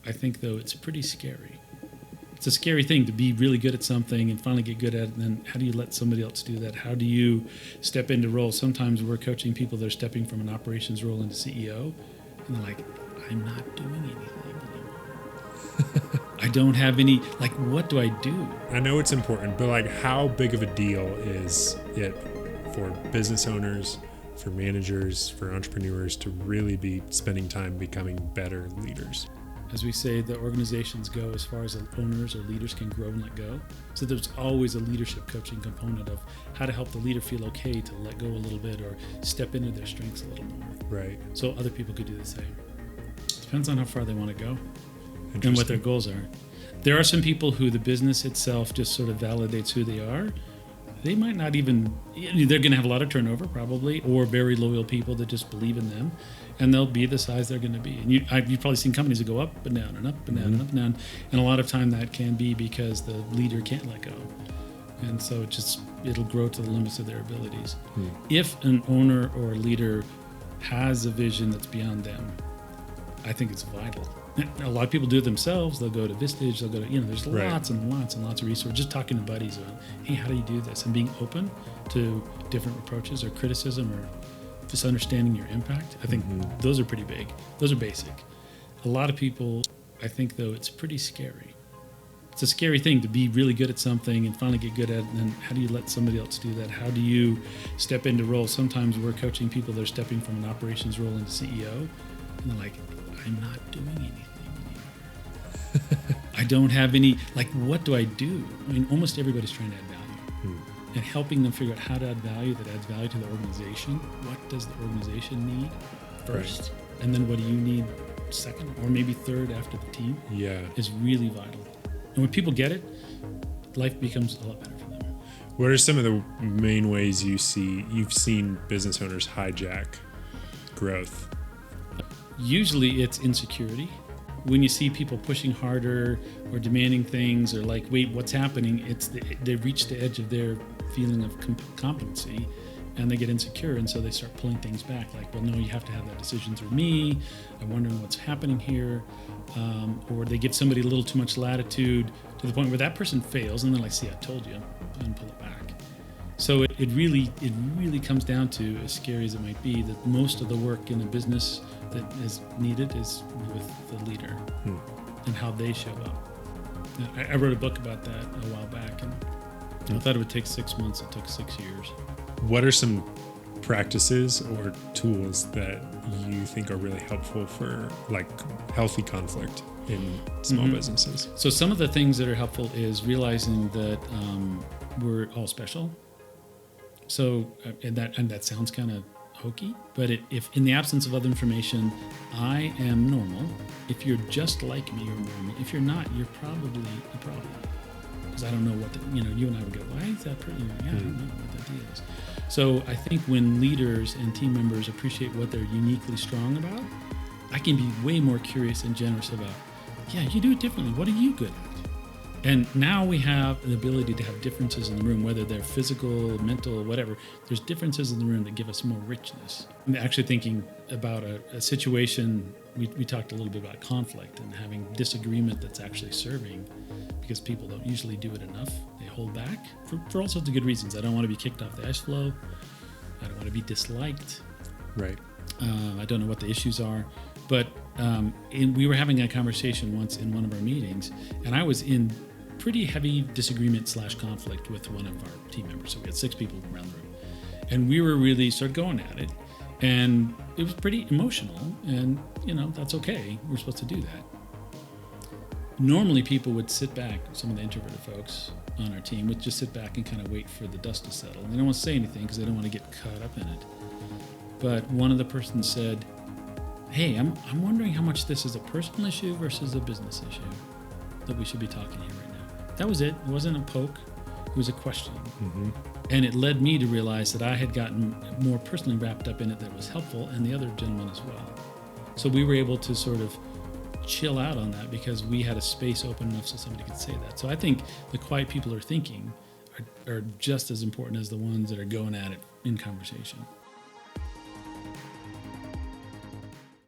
I think, though, it's pretty scary. It's a scary thing to be really good at something and finally get good at it, and then how do you let somebody else do that? How do you step into roles? Sometimes we're coaching people that are stepping from an operations role into CEO, and they're like, I'm not doing anything anymore. I don't have any, like, what do I do? I know it's important, but like, how big of a deal is it for business owners, for managers, for entrepreneurs to really be spending time becoming better leaders? As we say, the organizations go as far as the owners or leaders can grow and let go. So there's always a leadership coaching component of how to help the leader feel okay to let go a little bit or step into their strengths a little more. Right. So other people could do the same. Depends on how far they want to go and what their goals are. There are some people who the business itself just sort of validates who they are. They might not even, they're going to have a lot of turnover probably, or very loyal people that just believe in them, and they'll be the size they're going to be. And you've probably seen companies that go up and down and up and down and up and down. And a lot of time that can be because the leader can't let go. And so it'll grow to the limits of their abilities. If an owner or a leader has a vision that's beyond them, I think it's vital. A lot of people do it themselves. They'll go to Vistage, they'll go to, there's lots and lots and lots of resources. Just talking to buddies about, hey, how do you do this? And being open to different approaches or criticism or just understanding your impact. I think those are pretty big. Those are basic. A lot of people, I think, though, it's pretty scary. It's a scary thing to be really good at something and finally get good at it, and then how do you let somebody else do that? How do you step into roles? Sometimes we're coaching people that are stepping from an operations role into CEO, and they're like, I'm not doing anything anymore. I don't have any, like, what do I do? I mean, almost everybody's trying to add value. And helping them figure out how to add value that adds value to the organization. What does the organization need first? Right. And then what do you need second or maybe third after the team? Yeah. Is really vital. And when people get it, life becomes a lot better for them. What are some of the main ways you've seen business owners hijack growth? Usually it's insecurity. When you see people pushing harder or demanding things or like, wait, what's happening? They reach the edge of their feeling of competency and they get insecure, and so they start pulling things back. Like, well, no, you have to have that decision through me. I'm wondering what's happening here. Or they give somebody a little too much latitude to the point where that person fails, and they're like, see, I told you, and pull it back. So it really comes down to, as scary as it might be, that most of the work in a business that is needed is with the leader and how they show up. I wrote a book about that a while back, and I thought it would take 6 months. It took 6 years. What are some practices or tools that you think are really helpful for like healthy conflict in small businesses? So some of the things that are helpful is realizing that we're all special. So and that sounds kind of hokey, but if in the absence of other information, I am normal. If you're just like me, you're normal. If you're not, you're probably a problem. Because I don't know what you and I would go, why is that pretty? I don't know what that deal is. So I think when leaders and team members appreciate what they're uniquely strong about, I can be way more curious and generous about, yeah, you do it differently. What are you good at? And now we have the ability to have differences in the room, whether they're physical, mental, whatever. There's differences in the room that give us more richness. I'm actually thinking about a situation, we talked a little bit about conflict and having disagreement that's actually serving, because people don't usually do it enough. They hold back for all sorts of good reasons. I don't want to be kicked off the ice floe. I don't want to be disliked. Right. I don't know what the issues are. But we were having a conversation once in one of our meetings, and I was in pretty heavy disagreement / conflict with one of our team members. So we had 6 people around the room. And we were really started going at it. And it was pretty emotional. And, that's okay. We're supposed to do that. Normally people would sit back, some of the introverted folks on our team would just sit back and kind of wait for the dust to settle. And they don't want to say anything because they don't want to get caught up in it. But one of the persons said, hey, I'm wondering how much this is a personal issue versus a business issue that we should be talking here right now. That was it. It wasn't a poke. It was a question. And it led me to realize that I had gotten more personally wrapped up in it that was helpful, and the other gentleman as well. So we were able to sort of chill out on that because we had a space open enough so somebody could say that. So I think the quiet people are thinking are just as important as the ones that are going at it in conversation.